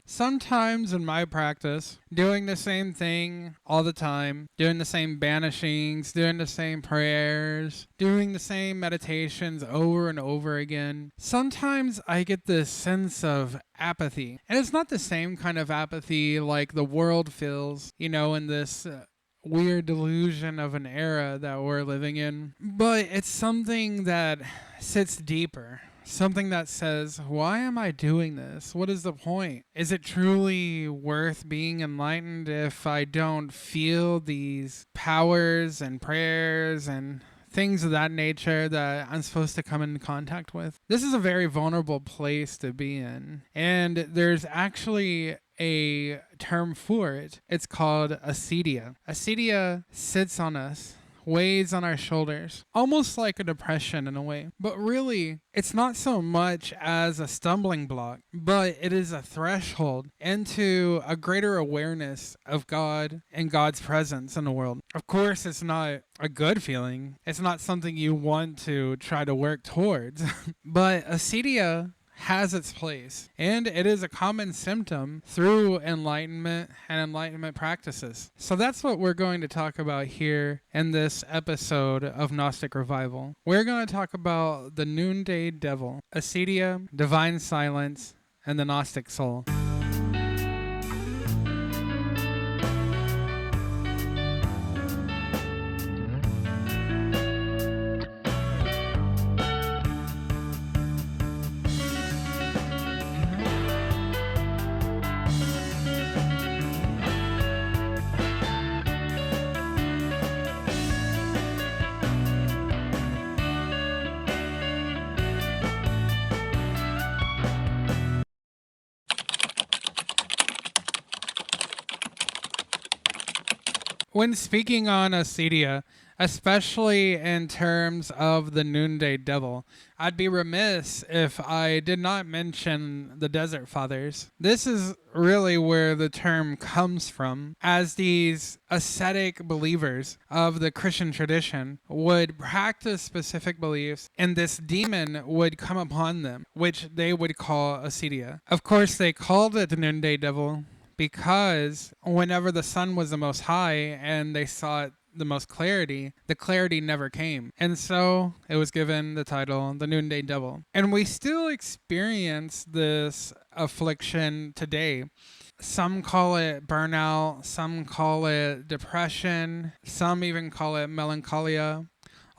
Sometimes in my practice, doing the same thing all the time, doing the same banishings, doing the same prayers, doing the same meditations over and over again, sometimes I get this sense of apathy. And it's not the same kind of apathy like the world feels, in this weird delusion of an era that we're living in. But it's something that sits deeper. Something that says, why am I doing this? What is the point? Is it truly worth being enlightened if I don't feel these powers and prayers and things of that nature that I'm supposed to come in contact with? This is a very vulnerable place to be in. And there's actually a term for it. It's called Acedia. Acedia sits on us, weighs on our shoulders, almost like a depression in a way. But really, it's not so much as a stumbling block, but it is a threshold into a greater awareness of God and God's presence in the world. Of course, it's not a good feeling. It's not something you want to try to work towards. But acedia has its place, and it is a common symptom through enlightenment and enlightenment practices. So that's what we're going to talk about here in this episode of Gnostic Revival. We're going to talk about the Noonday Devil, Acedia, Divine Silence, and the Gnostic Soul. When speaking on Acedia, especially in terms of the Noonday Devil, I'd be remiss if I did not mention the Desert Fathers. This is really where the term comes from, as these ascetic believers of the Christian tradition would practice specific beliefs, and this demon would come upon them, which they would call Acedia. Of course, they called it the Noonday Devil because whenever the sun was the most high and they saw it the most clarity, the clarity never came. And so it was given the title, the Noonday Devil. And we still experience this affliction today. Some call it burnout, some call it depression, some even call it melancholia.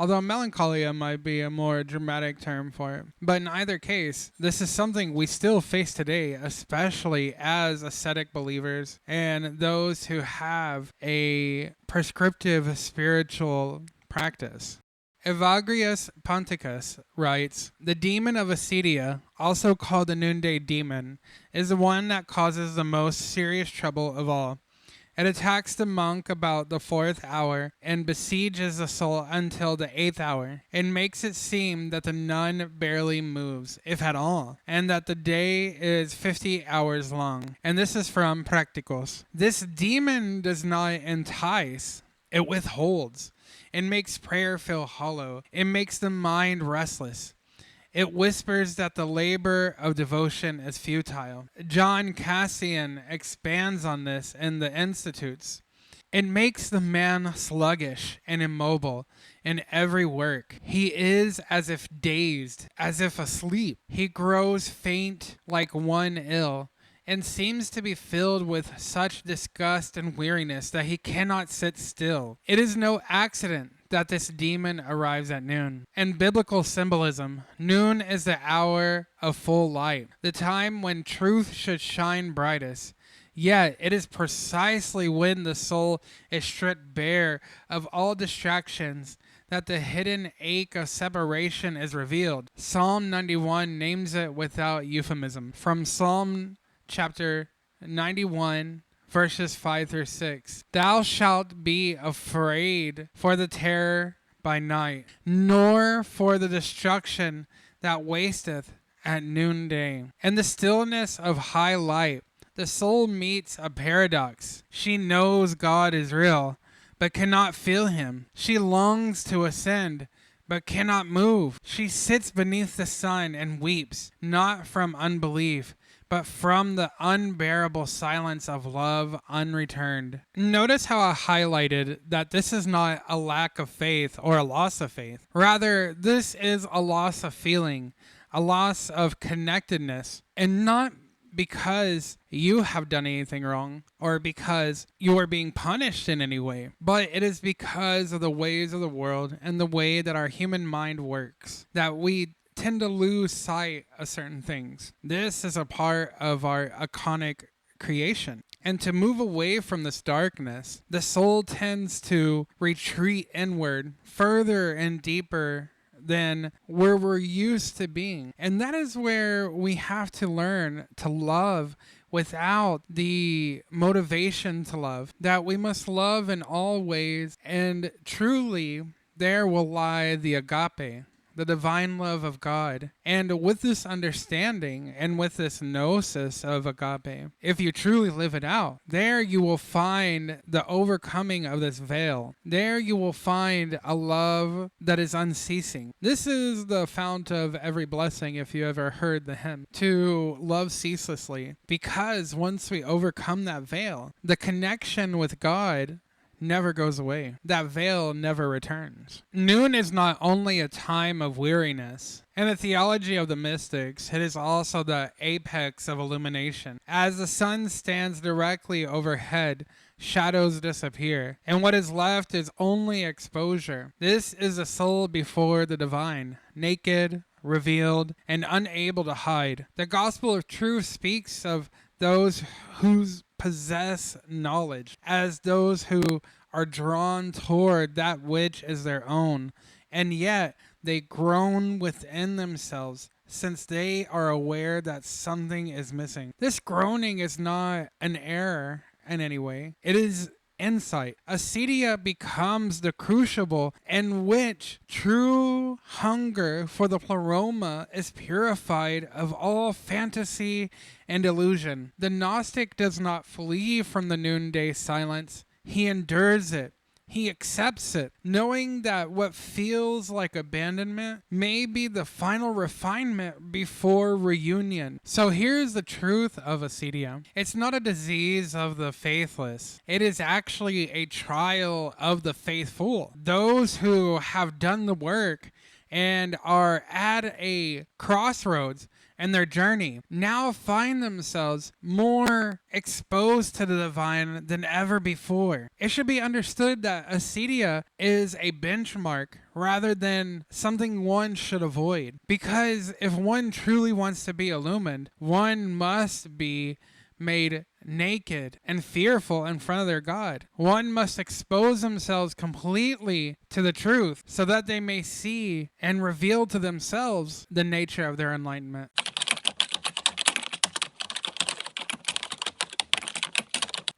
Although melancholia might be a more dramatic term for it. But in either case, this is something we still face today, especially as ascetic believers and those who have a prescriptive spiritual practice. Evagrius Ponticus writes, "The demon of Acedia, also called the Noonday Demon, is the one that causes the most serious trouble of all. It attacks the monk about the 4th hour and besieges the soul until the 8th hour. It makes it seem that the nun barely moves, if at all, and that the day is 50 hours long." And this is from Practicos. This demon does not entice, it withholds. It makes prayer feel hollow. It makes the mind restless. It whispers that the labor of devotion is futile. John Cassian expands on this in the Institutes. It makes the man sluggish and immobile in every work. He is as if dazed, as if asleep. He grows faint like one ill, and seems to be filled with such disgust and weariness that he cannot sit still. It is no accident that this demon arrives at noon. In biblical symbolism, noon is the hour of full light, the time when truth should shine brightest. Yet it is precisely when the soul is stripped bare of all distractions that the hidden ache of separation is revealed. Psalm 91 names it without euphemism. From Psalm chapter 91, verses 5 through 6. "Thou shalt be afraid for the terror by night, nor for the destruction that wasteth at noonday. In the stillness of high light, the soul meets a paradox. She knows God is real, but cannot feel him. She longs to ascend, but cannot move. She sits beneath the sun and weeps, not from unbelief, but from the unbearable silence of love unreturned. Notice how I highlighted that this is not a lack of faith or a loss of faith. Rather, this is a loss of feeling, a loss of connectedness, and not because you have done anything wrong or because you are being punished in any way, but it is because of the ways of the world and the way that our human mind works that we tend to lose sight of certain things. This is a part of our iconic creation. And to move away from this darkness, the soul tends to retreat inward further and deeper than where we're used to being. And that is where we have to learn to love without the motivation to love, that we must love in all ways, and truly there will lie the agape, the divine love of God. And with this understanding and with this gnosis of agape, if you truly live it out, there you will find the overcoming of this veil. There you will find a love that is unceasing. This is the fount of every blessing, if you ever heard the hymn, to love ceaselessly. Because once we overcome that veil, the connection with God never goes away. That veil never returns. Noon is not only a time of weariness. In the theology of the mystics, it is also the apex of illumination. As the sun stands directly overhead, shadows disappear, and what is left is only exposure. This is the soul before the divine, naked, revealed, and unable to hide. The gospel of truth speaks of those who possess knowledge as those who are drawn toward that which is their own, and yet they groan within themselves since they are aware that something is missing. This groaning is not an error in any way. It is insight. Acedia becomes the crucible in which true hunger for the pleroma is purified of all fantasy and illusion. The Gnostic does not flee from the noonday silence. He endures it. He accepts it, knowing that what feels like abandonment may be the final refinement before reunion. So here's the truth of acedia. It's not a disease of the faithless. It is actually a trial of the faithful. Those who have done the work and are at a crossroads in their journey now find themselves more exposed to the divine than ever before. It should be understood that acedia is a benchmark rather than something one should avoid. Because if one truly wants to be illumined, one must be made naked and fearful in front of their God. One must expose themselves completely to the truth so that they may see and reveal to themselves the nature of their enlightenment.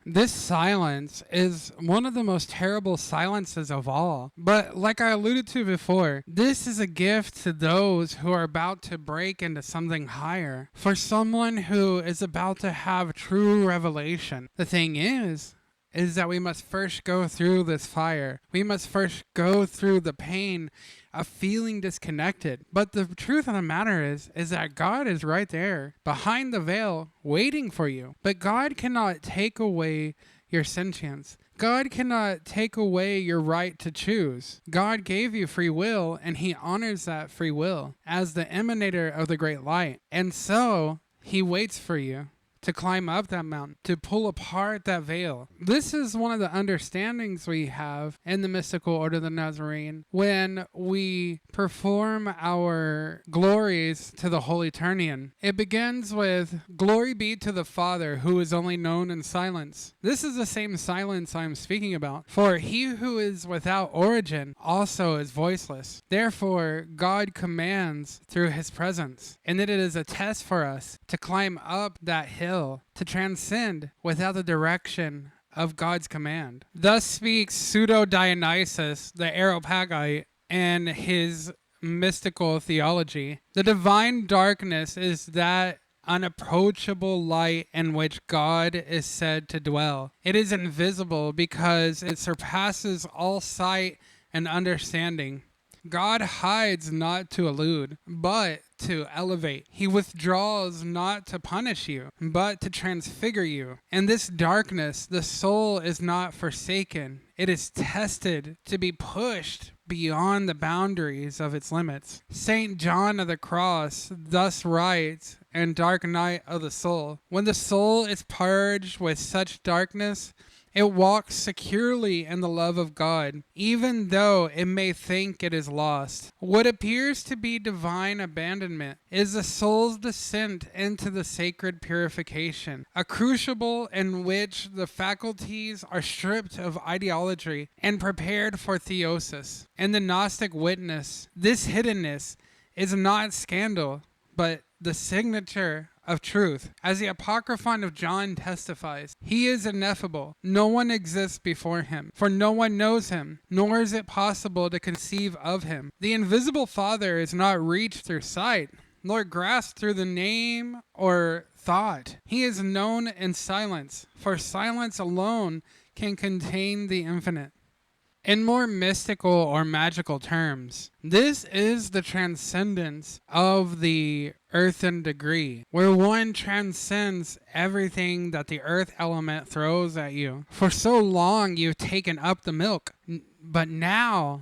This silence is one of the most terrible silences of all. But like I alluded to before, this is a gift to those who are about to break into something higher. For someone who is about to have true revelation. The thing is that we must first go through this fire. We must first go through the pain of feeling disconnected. But the truth of the matter is that God is right there behind the veil waiting for you. But God cannot take away your sentience. God cannot take away your right to choose. God gave you free will, and he honors that free will as the emanator of the great light. And so he waits for you to climb up that mountain, to pull apart that veil. This is one of the understandings we have in the mystical order of the Nazarene when we perform our glories to the Holy Eternian. It begins with, "Glory be to the Father, who is only known in silence." This is the same silence I'm speaking about. For he who is without origin also is voiceless. Therefore, God commands through his presence, and that it is a test for us to climb up that hill, to transcend without the direction of God's command. Thus speaks Pseudo-Dionysius, the Areopagite, in his mystical theology. The divine darkness is that unapproachable light in which God is said to dwell. It is invisible because it surpasses all sight and understanding. God hides not to elude, but to elevate. He withdraws not to punish you, but to transfigure you. In this darkness, the soul is not forsaken. It is tested to be pushed beyond the boundaries of its limits. St. John of the Cross thus writes in Dark Night of the Soul, when the soul is purged with such darkness, it walks securely in the love of God, even though it may think it is lost. What appears to be divine abandonment is the soul's descent into the sacred purification, a crucible in which the faculties are stripped of ideology and prepared for theosis. In the Gnostic witness, this hiddenness is not scandal, but the signature of truth. As the Apocryphon of John testifies, he is ineffable. No one exists before him, for no one knows him, nor is it possible to conceive of him. The invisible Father is not reached through sight, nor grasped through the name or thought. He is known in silence, for silence alone can contain the infinite. In more mystical or magical terms, this is the transcendence of the earthen degree, where one transcends everything that the earth element throws at you. For so long you've taken up the milk, but now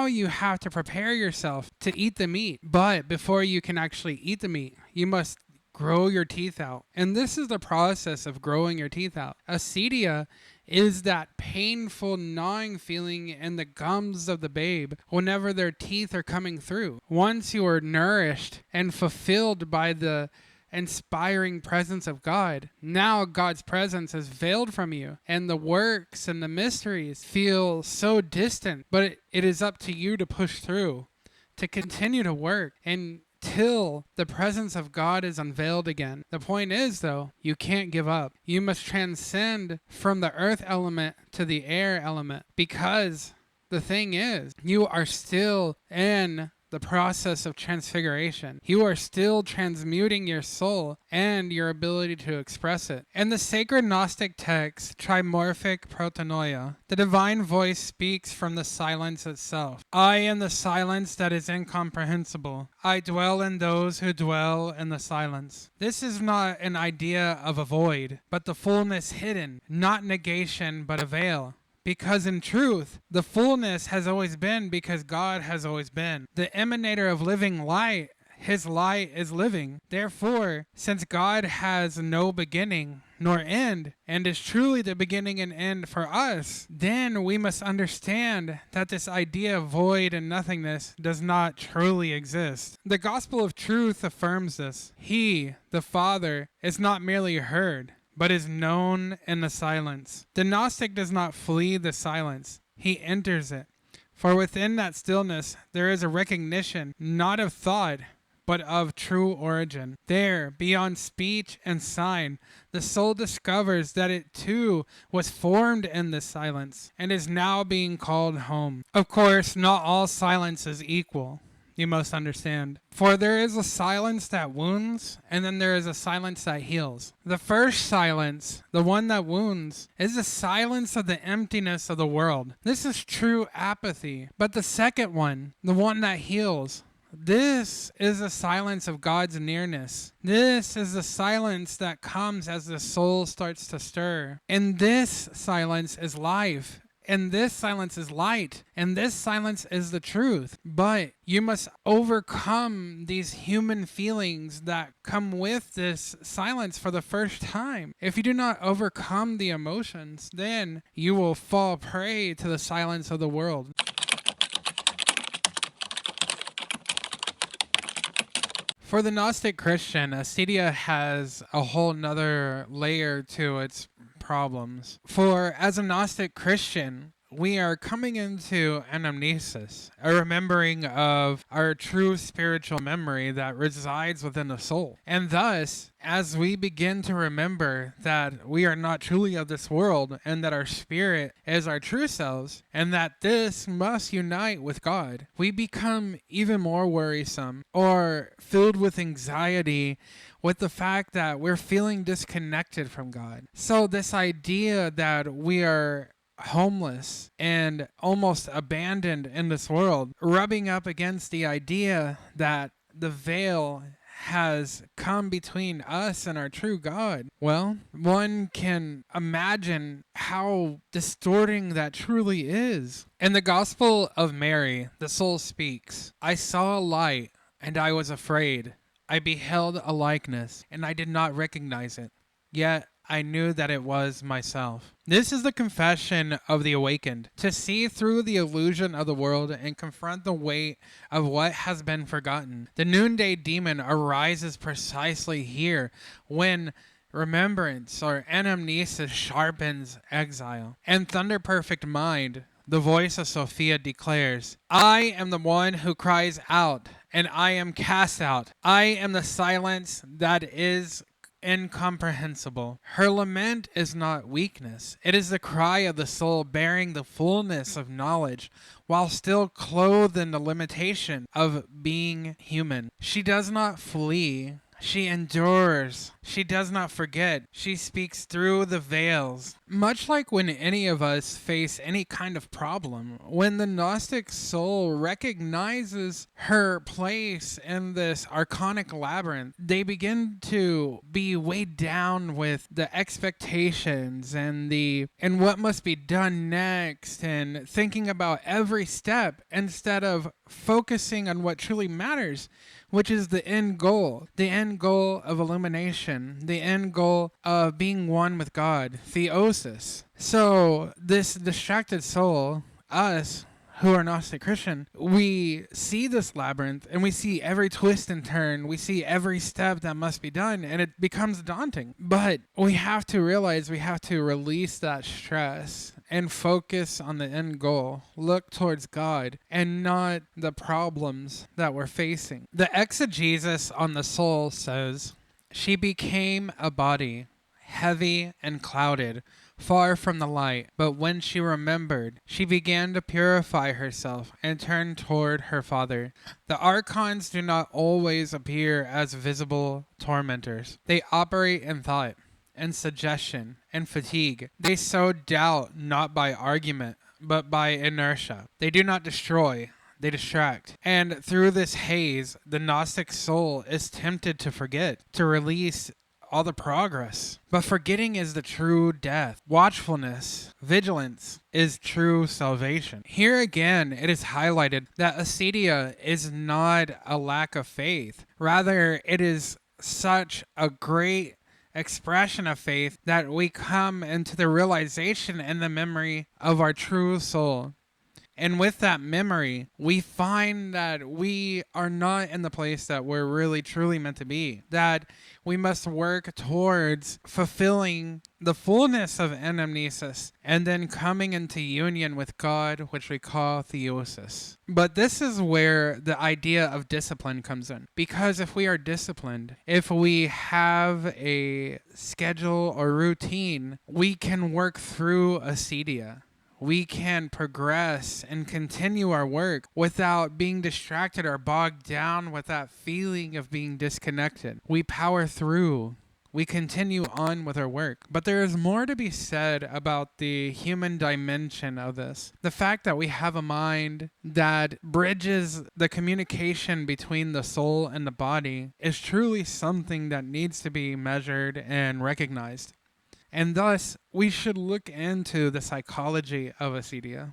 you have to prepare yourself to eat the meat. But before you can actually eat the meat, you must grow your teeth out. And this is the process of growing your teeth out. Acedia is that painful gnawing feeling in the gums of the babe whenever their teeth are coming through. Once you are nourished and fulfilled by the inspiring presence of God, now God's presence is veiled from you, and the works and the mysteries feel so distant, but it is up to you to push through, to continue to work, and till the presence of God is unveiled again. The point is, though, you can't give up. You must transcend from the earth element to the air element, because the thing is, you are still in the process of transfiguration. You are still transmuting your soul and your ability to express it. In the sacred Gnostic text, Trimorphic Protonoia, the divine voice speaks from the silence itself. I am the silence that is incomprehensible. I dwell in those who dwell in the silence. This is not an idea of a void, but the fullness hidden, not negation, but a veil. Because in truth, the fullness has always been because God has always been. The emanator of living light, his light is living. Therefore, since God has no beginning nor end, and is truly the beginning and end for us, then we must understand that this idea of void and nothingness does not truly exist. The gospel of truth affirms this. He, the Father, is not merely heard, but is known in the silence. The Gnostic does not flee the silence. He enters it. For within that stillness, there is a recognition, not of thought, but of true origin. There, beyond speech and sign, the soul discovers that it too was formed in this silence, and is now being called home. Of course, not all silence is equal. You must understand. For there is a silence that wounds, and then there is a silence that heals. The first silence, the one that wounds, is the silence of the emptiness of the world. This is true apathy. But the second one, the one that heals, this is the silence of God's nearness. This is the silence that comes as the soul starts to stir. And this silence is life. And this silence is light, and this silence is the truth. But you must overcome these human feelings that come with this silence for the first time. If you do not overcome the emotions, then you will fall prey to the silence of the world. For the Gnostic Christian, Acedia has a whole nother layer to its problems. For as a Gnostic Christian, we are coming into anamnesis, a remembering of our true spiritual memory that resides within the soul. And thus, as we begin to remember that we are not truly of this world, and that our spirit is our true selves, and that this must unite with God, we become even more worrisome or filled with anxiety with the fact that we're feeling disconnected from God. So this idea that we are homeless and almost abandoned in this world, rubbing up against the idea that the veil has come between us and our true God, well, one can imagine how distorting that truly is. In the Gospel of Mary, the soul speaks, "I saw a light, and I was afraid. I beheld a likeness, and I did not recognize it. Yet I knew that it was myself." This is the confession of the awakened, to see through the illusion of the world and confront the weight of what has been forgotten. The Noonday Demon arises precisely here when remembrance or anamnesis sharpens exile. And Thunder Perfect Mind, the voice of Sophia, declares, "I am the one who cries out, and I am cast out. I am the silence that is incomprehensible." Her lament is not weakness. It is the cry of the soul bearing the fullness of knowledge while still clothed in the limitation of being human. She does not flee. She endures. She does not forget. She speaks through the veils. Much like when any of us face any kind of problem, when the Gnostic soul recognizes her place in this archonic labyrinth, they begin to be weighed down with the expectations and what must be done next, and thinking about every step instead of focusing on what truly matters, which is the end goal of illumination, the end goal of being one with God, Theosis. So this distracted soul, us who are Gnostic Christian, we see this labyrinth and we see every twist and turn, we see every step that must be done, and it becomes daunting. But we have to realize we have to release that stress and focus on the end goal. Look towards God and not the problems that we're facing. The exegesis on the soul says, "She became a body, heavy and clouded, far from the light. But when she remembered, she began to purify herself and turn toward her Father." The Archons do not always appear as visible tormentors. They operate in thought and suggestion and fatigue. They sow doubt not by argument, but by inertia. They do not destroy. They distract. And through this haze, the Gnostic soul is tempted to forget, to release all the progress. But forgetting is the true death. Watchfulness, vigilance is true salvation. Here again, it is highlighted that acedia is not a lack of faith. Rather, it is such a great expression of faith that we come into the realization and the memory of our true soul. And with that memory, we find that we are not in the place that we're really truly meant to be. That we must work towards fulfilling the fullness of anamnesis and then coming into union with God, which we call theosis. But this is where the idea of discipline comes in. Because if we are disciplined, if we have a schedule or routine, we can work through acedia. We can progress and continue our work without being distracted or bogged down with that feeling of being disconnected. We power through. We continue on with our work. But there is more to be said about the human dimension of this. The fact that we have a mind that bridges the communication between the soul and the body is truly something that needs to be measured and recognized. And thus, we should look into the psychology of acedia.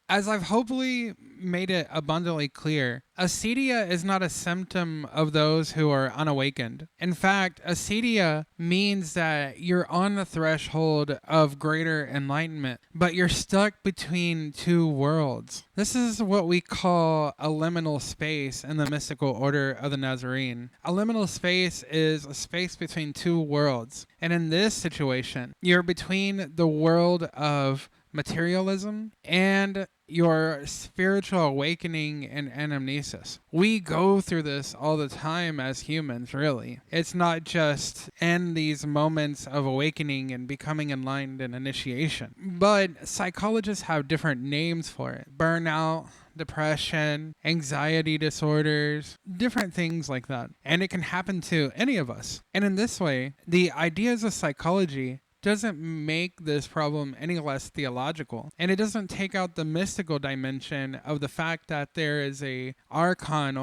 As I've hopefully made it abundantly clear, acedia is not a symptom of those who are unawakened. In fact, acedia means that you're on the threshold of greater enlightenment, but you're stuck between two worlds. This is what we call a liminal space in the mystical order of the Nazarene. A liminal space is a space between two worlds. And in this situation, you're between the world of materialism and your spiritual awakening and anamnesis. We go through this all the time as humans, really. It's not just in these moments of awakening and becoming enlightened and initiation. But psychologists have different names for it. Burnout, depression, anxiety disorders, different things like that. And it can happen to any of us. And in this way, the ideas of psychology doesn't make this problem any less theological. And it doesn't take out the mystical dimension of the fact that there is a Archon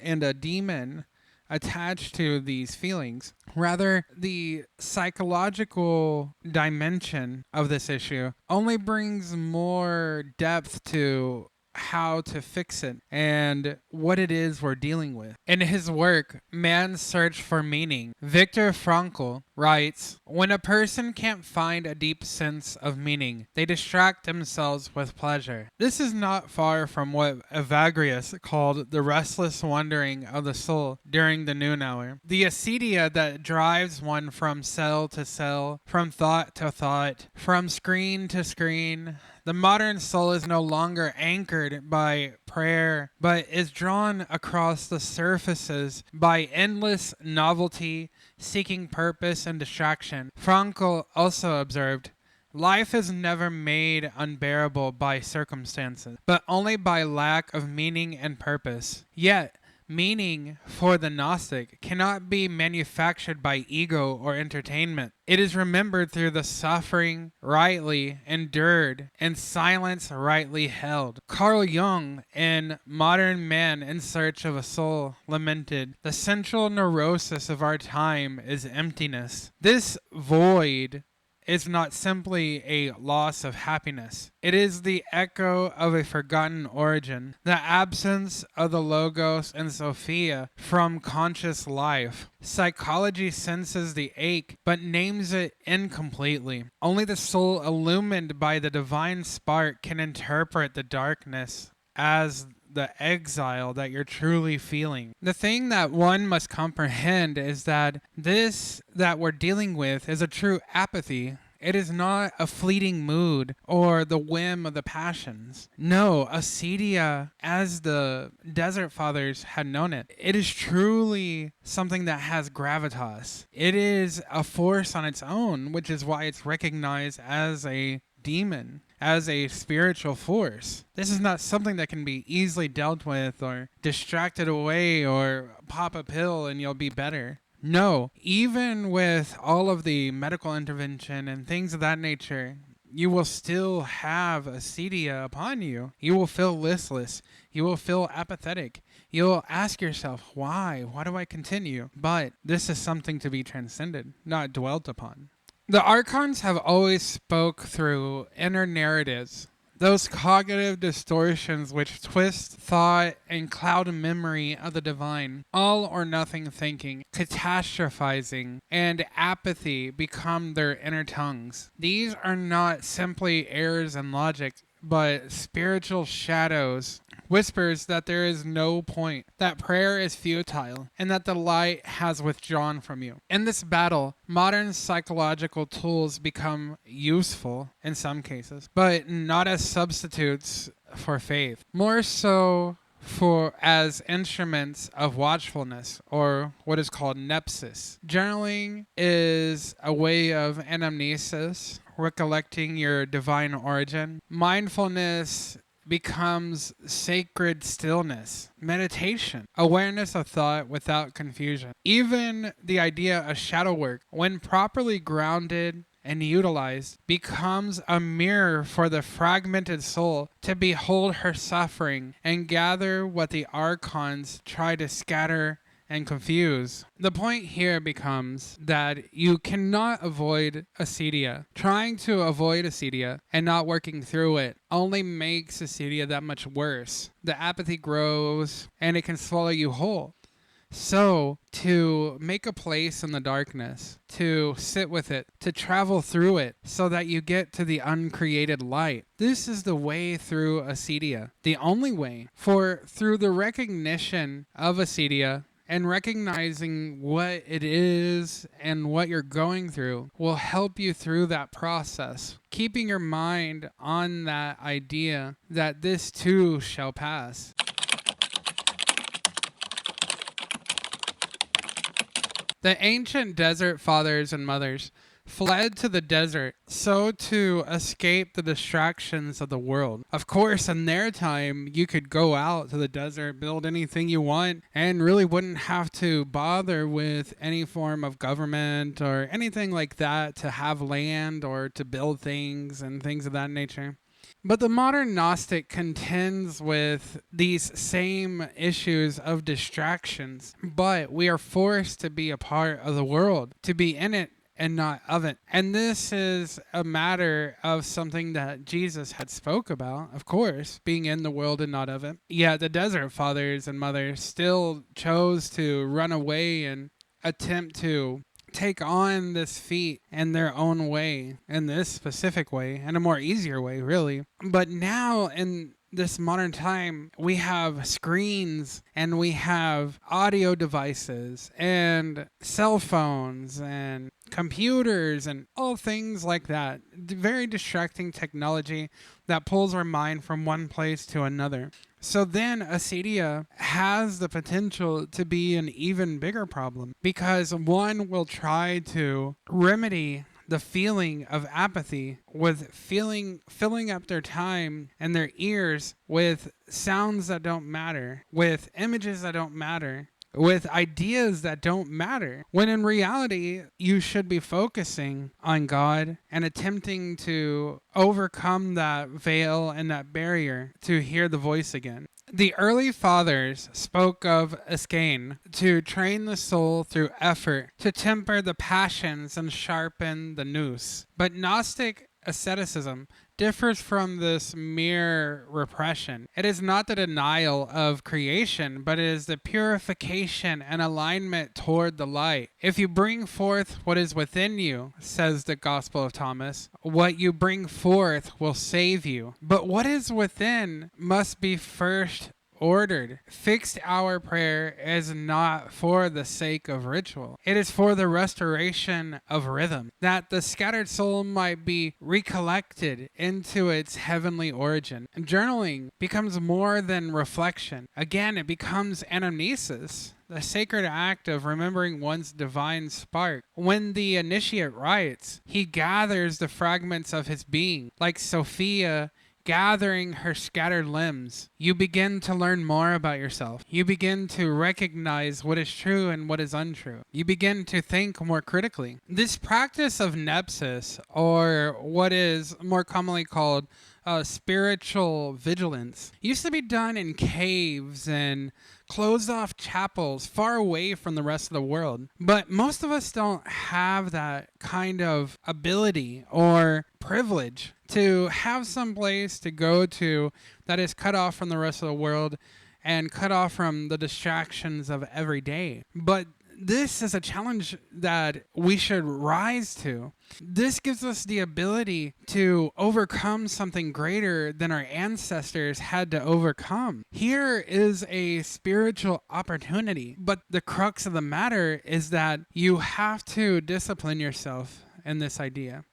and a demon attached to these feelings. Rather, the psychological dimension of this issue only brings more depth to how to fix it and what it is we're dealing with. In his work, Man's Search for Meaning, Viktor Frankl writes, "When a person can't find a deep sense of meaning, they distract themselves with pleasure." This is not far from what Evagrius called the restless wandering of the soul during the noon hour. The acedia that drives one from cell to cell, from thought to thought, from screen to screen. The modern soul is no longer anchored by prayer, but is drawn across the surfaces by endless novelty, seeking purpose and distraction. Frankl also observed, "Life is never made unbearable by circumstances, but only by lack of meaning and purpose. Yet, meaning for the Gnostic cannot be manufactured by ego or entertainment. It is remembered through the suffering rightly endured and silence rightly held." Carl Jung, in Modern Man in Search of a Soul, lamented, "The central neurosis of our time is emptiness. This void is not simply a loss of happiness. It is the echo of a forgotten origin, the absence of the Logos and Sophia from conscious life. Psychology senses the ache, but names it incompletely. Only the soul illumined by the divine spark can interpret the darkness as the exile that you're truly feeling." The thing that one must comprehend is that this that we're dealing with is a true apathy. It is not a fleeting mood or the whim of the passions. No, acedia, as the Desert Fathers had known it, it is truly something that has gravitas. It is a force on its own, which is why it's recognized as a demon, as a spiritual force. This is not something that can be easily dealt with or distracted away or pop a pill and you'll be better. No, even with all of the medical intervention and things of that nature, you will still have acedia upon you. You will feel listless. You will feel apathetic. You'll ask yourself, why? Why do I continue? But this is something to be transcended, not dwelt upon. The Archons have always spoke through inner narratives, those cognitive distortions which twist thought and cloud memory of the divine. All or nothing thinking, catastrophizing, and apathy become their inner tongues. These are not simply errors in logic, but spiritual shadows, whispers that there is no point, that prayer is futile, and that the light has withdrawn from you. In this battle, modern psychological tools become useful in some cases, but not as substitutes for faith. More so as instruments of watchfulness, or what is called nepsis. Journaling is a way of anamnesis, recollecting your divine origin. Mindfulness becomes sacred stillness, meditation, awareness of thought without confusion. Even the idea of shadow work, when properly grounded and utilized, becomes a mirror for the fragmented soul to behold her suffering and gather what the Archons try to scatter and confuse. The point here becomes that you cannot avoid acedia. Trying to avoid acedia and not working through it only makes acedia that much worse. The apathy grows and it can swallow you whole. So, to make a place in the darkness, to sit with it, to travel through it, so that you get to the uncreated light. This is the way through acedia, the only way. For through the recognition of acedia, and recognizing what it is and what you're going through will help you through that process, keeping your mind on that idea that this too shall pass. The ancient Desert Fathers and Mothers fled to the desert so to escape the distractions of the world. Of course, in their time, you could go out to the desert, build anything you want, and really wouldn't have to bother with any form of government or anything like that to have land or to build things and things of that nature. But the modern Gnostic contends with these same issues of distractions, but we are forced to be a part of the world, to be in it and not of it. And this is a matter of something that Jesus had spoke about, of course, being in the world and not of it. Yet the desert fathers and mothers still chose to run away and attempt to take on this feat in their own way, in this specific way, in a more easier way, really. But now in this modern time, we have screens and we have audio devices and cell phones and computers and all things like that. Very distracting technology that pulls our mind from one place to another. So then Acedia has the potential to be an even bigger problem because one will try to remedy the feeling of apathy with filling up their time and their ears with sounds that don't matter, with images that don't matter, with ideas that don't matter, when in reality, you should be focusing on God and attempting to overcome that veil and that barrier to hear the voice again. The early fathers spoke of askein, to train the soul through effort, to temper the passions and sharpen the nous. But Gnostic asceticism differs from this mere repression. It is not the denial of creation, but it is the purification and alignment toward the light. If you bring forth what is within you, says the Gospel of Thomas, what you bring forth will save you. But what is within must be first ordered. Fixed hour prayer is not for the sake of ritual. It is for the restoration of rhythm, that the scattered soul might be recollected into its heavenly origin. And journaling becomes more than reflection. Again, it becomes anamnesis, the sacred act of remembering one's divine spark. When the initiate writes, he gathers the fragments of his being, like Sophia gathering her scattered limbs. You begin to learn more about yourself. You begin to recognize what is true and what is untrue. You begin to think more critically. This practice of nepsis, or what is more commonly called spiritual vigilance, used to be done in caves and closed off chapels far away from the rest of the world. But most of us don't have that kind of ability or privilege to have some place to go to that is cut off from the rest of the world and cut off from the distractions of every day. But this is a challenge that we should rise to. This gives us the ability to overcome something greater than our ancestors had to overcome. Here is a spiritual opportunity, but the crux of the matter is that you have to discipline yourself in this idea,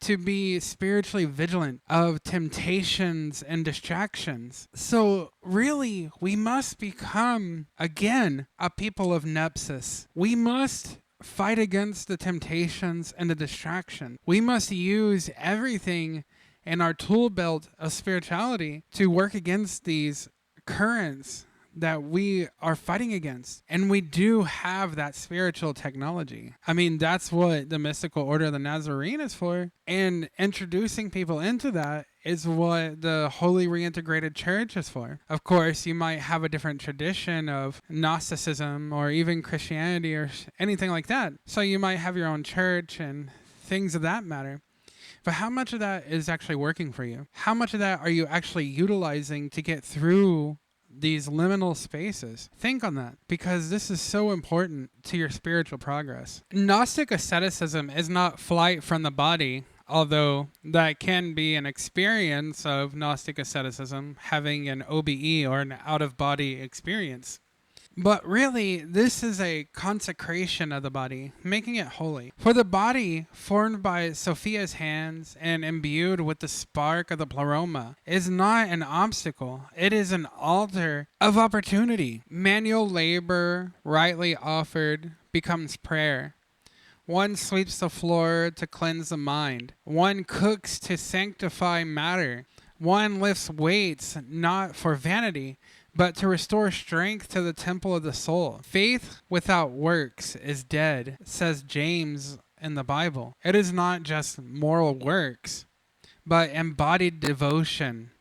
to be spiritually vigilant of temptations and distractions. So really, we must become, again, a people of nepsis. We must fight against the temptations and the distraction. We must use everything in our tool belt of spirituality to work against these currents that we are fighting against. And we do have that spiritual technology. I mean, that's what the mystical order of the Nazarene is for. And introducing people into that is what the Holy Reintegrated Church is for. Of course, you might have a different tradition of Gnosticism or even Christianity or anything like that. So you might have your own church and things of that matter. But how much of that is actually working for you? How much of that are you actually utilizing to get through these liminal spaces? Think on that, because this is so important to your spiritual progress. Gnostic asceticism is not flight from the body, although that can be an experience of Gnostic asceticism, having an OBE or an out-of-body experience. But really, this is a consecration of the body, making it holy. For the body, formed by Sophia's hands and imbued with the spark of the pleroma, is not an obstacle. It is an altar of opportunity. Manual labor, rightly offered, becomes prayer. One sweeps the floor to cleanse the mind. One cooks to sanctify matter. One lifts weights not for vanity, but to restore strength to the temple of the soul. Faith without works is dead, says James in the Bible. It is not just moral works, but embodied devotion.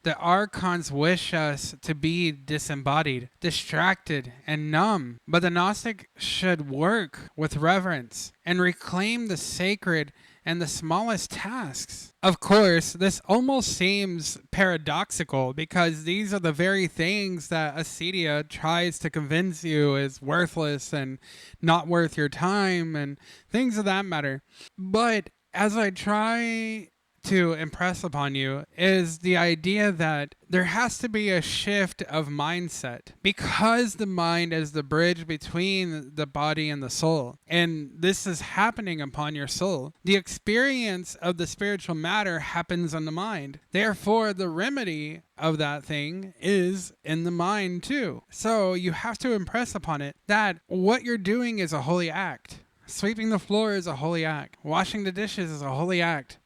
The Archons wish us to be disembodied, distracted, and numb, but the Gnostic should work with reverence and reclaim the sacred and the smallest tasks. Of course, this almost seems paradoxical because these are the very things that Acedia tries to convince you is worthless and not worth your time and things of that matter. But as I try to impress upon you is the idea that there has to be a shift of mindset because the mind is the bridge between the body and the soul. And this is happening upon your soul. The experience of the spiritual matter happens in the mind. Therefore, the remedy of that thing is in the mind too. So you have to impress upon it that what you're doing is a holy act. Sweeping the floor is a holy act. Washing the dishes is a holy act.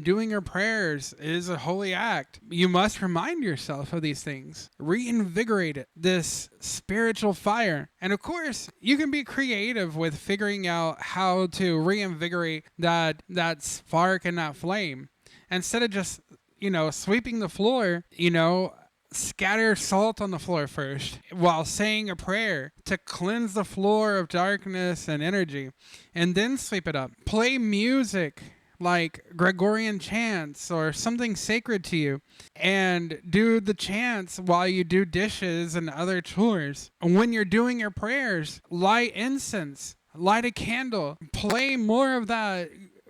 Doing your prayers is a holy act. You must remind yourself of these things. Reinvigorate it, this spiritual fire. And of course, you can be creative with figuring out how to reinvigorate that spark and that flame. Instead of just, sweeping the floor, scatter salt on the floor first while saying a prayer to cleanse the floor of darkness and energy, and then sweep it up. Play music like Gregorian chants or something sacred to you, and do the chants while you do dishes and other chores. When you're doing your prayers, light incense, light a candle, play more of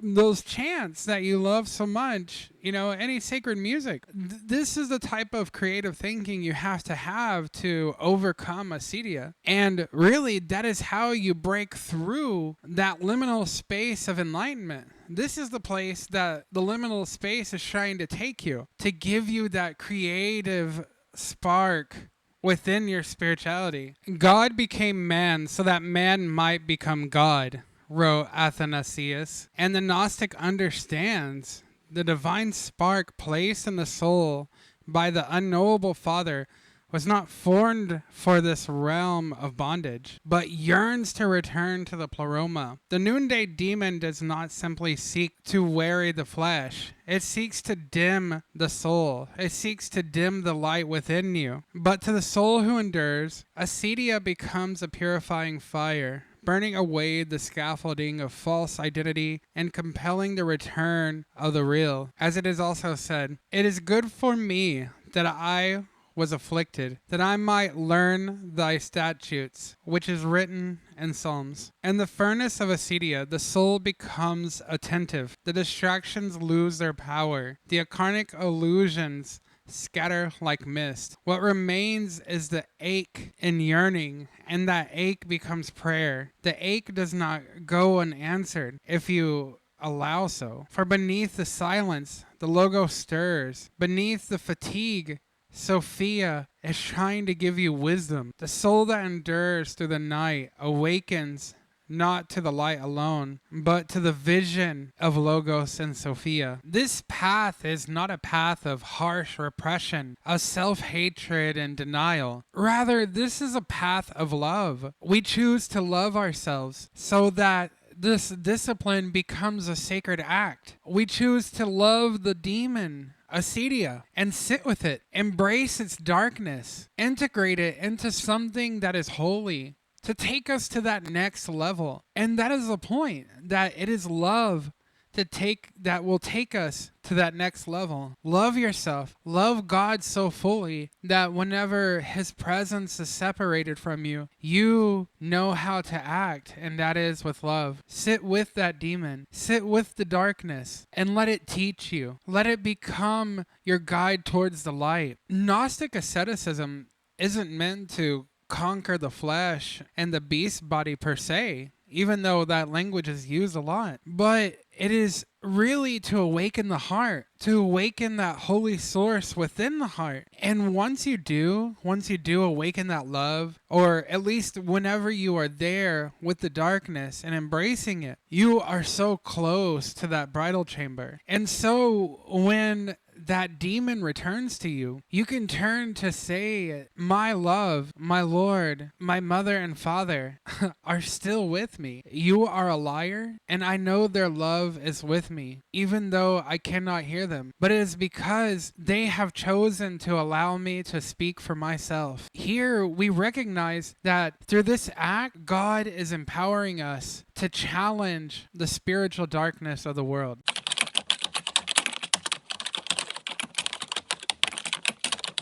those chants that you love so much, any sacred music. This is the type of creative thinking you have to overcome acedia. And really, that is how you break through that liminal space of enlightenment. This is the place that the liminal space is trying to take you, to give you that creative spark within your spirituality. God became man so that man might become God, wrote Athanasius, and the Gnostic understands the divine spark placed in the soul by the unknowable Father was not formed for this realm of bondage, but yearns to return to the pleroma. The Noonday Demon does not simply seek to weary the flesh. It seeks to dim the soul. It seeks to dim the light within you. But to the soul who endures, acedia becomes a purifying fire, burning away the scaffolding of false identity and compelling the return of the real. As it is also said, "It is good for me that I was afflicted, that I might learn thy statutes," which is written in Psalms. In the furnace of acedia, the soul becomes attentive. The distractions lose their power. The acarnic illusions scatter like mist. What remains is the ache and yearning, and that ache becomes prayer. The ache does not go unanswered if you allow so. For beneath the silence, the logo stirs. Beneath the fatigue, Sophia is trying to give you wisdom. The soul that endures through the night awakens not to the light alone, but to the vision of Logos and Sophia. This path is not a path of harsh repression, of self-hatred and denial. Rather, this is a path of love. We choose to love ourselves so that this discipline becomes a sacred act. We choose to love the demon, acedia, and sit with it, embrace its darkness, integrate it into something that is holy, to take us to that next level. And that is the point, that it is love that will take us to that next level. Love yourself. Love God so fully that whenever his presence is separated from you, you know how to act, and that is with love. Sit with that demon. Sit with the darkness and let it teach you. Let it become your guide towards the light. Gnostic asceticism isn't meant to conquer the flesh and the beast body per se. even though that language is used a lot. But it is really to awaken the heart, to awaken that holy source within the heart. And once you do awaken that love, or at least whenever you are there with the darkness and embracing it, you are so close to that bridal chamber. And so when that demon returns to you, you can turn to say, my love, my Lord, my mother and father are still with me. You are a liar, and I know their love is with me, even though I cannot hear them. But it is because they have chosen to allow me to speak for myself. Here we recognize that through this act, God is empowering us to challenge the spiritual darkness of the world.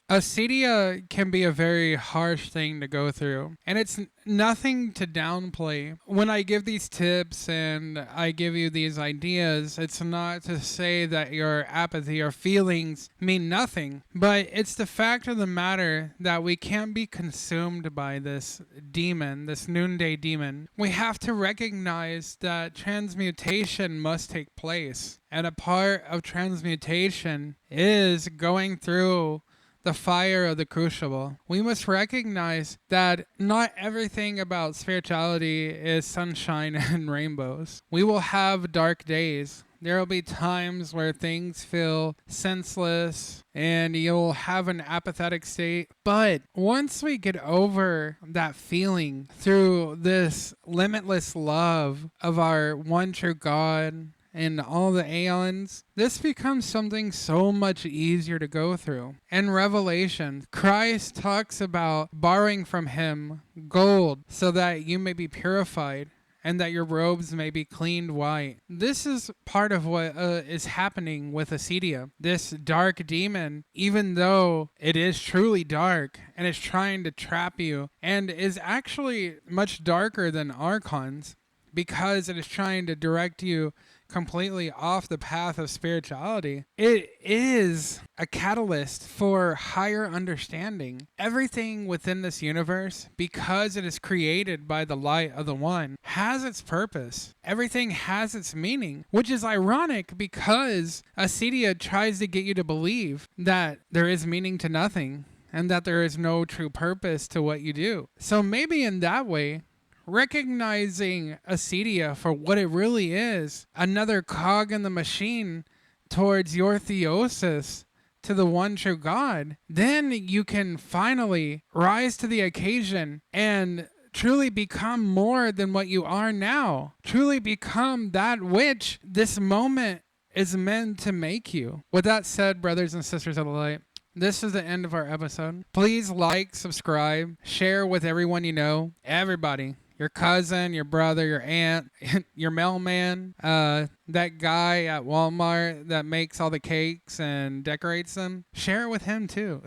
Acedia can be a very harsh thing to go through, and it's nothing to downplay. When I give these tips and I give you these ideas, it's not to say that your apathy or feelings mean nothing, but it's the fact of the matter that we can't be consumed by this demon, this Noonday Demon. We have to recognize that transmutation must take place, and a part of transmutation is going through the fire of the crucible. We must recognize that not everything about spirituality is sunshine and rainbows. We will have dark days. There will be times where things feel senseless and you'll have an apathetic state. But once we get over that feeling through this limitless love of our one true God and all the aeons, this becomes something so much easier to go through. In Revelation, Christ talks about borrowing from him gold so that you may be purified and that your robes may be cleaned white. This is part of what is happening with Acedia. This dark demon, even though it is truly dark and is trying to trap you and is actually much darker than Archons, because it is trying to direct you completely off the path of spirituality, it is a catalyst for higher understanding. Everything within this universe, because it is created by the light of the One, has its purpose. Everything has its meaning, which is ironic because Acedia tries to get you to believe that there is meaning to nothing and that there is no true purpose to what you do. So maybe in that way, recognizing Acedia for what it really is, another cog in the machine towards your theosis to the one true God, then you can finally rise to the occasion and truly become more than what you are now. Truly become that which this moment is meant to make you. With that said, brothers and sisters of the light, this is the end of our episode. Please like, subscribe, share with everyone you know, everybody. Your cousin, your brother, your aunt, your mailman, that guy at Walmart that makes all the cakes and decorates them. Share it with him too.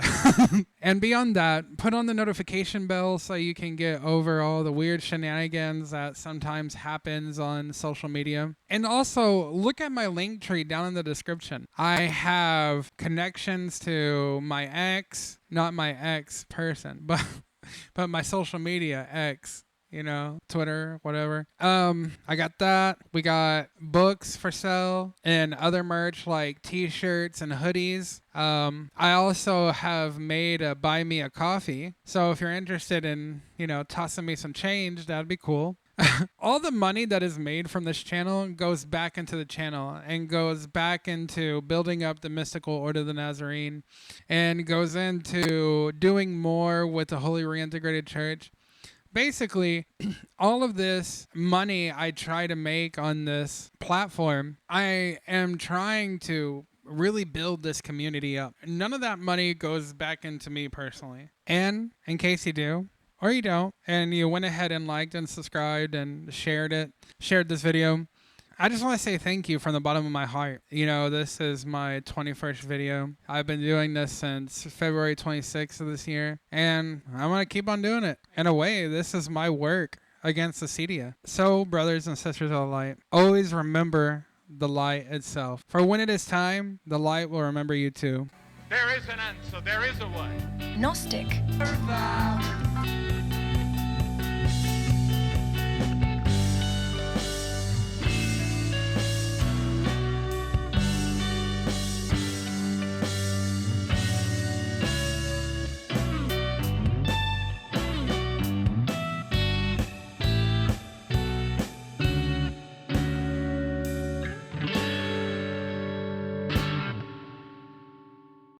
And beyond that, put on the notification bell so you can get over all the weird shenanigans that sometimes happens on social media. And also, look at my link tree down in the description. I have connections to my ex, not my ex person, but my social media ex. You know, Twitter, whatever. I got that. We got books for sale and other merch like t-shirts and hoodies. I also have made a buy me a coffee. So if you're interested in, tossing me some change, that'd be cool. All the money that is made from this channel goes back into the channel and goes back into building up the mystical order of the Nazarene and goes into doing more with the Holy Reintegrated Church. Basically, all of this money I try to make on this platform, I am trying to really build this community up. None of that money goes back into me personally. And in case you do, or you don't, and you went ahead and liked and subscribed and shared this video, I just want to say thank you from the bottom of my heart. This is my 21st video. I've been doing this since February 26th of this year, and I'm going to keep on doing it. In a way, this is my work against Acedia. So, brothers and sisters of the light, always remember the light itself. For when it is time, the light will remember you too. There is an answer. There is a way. Gnostic. Revival.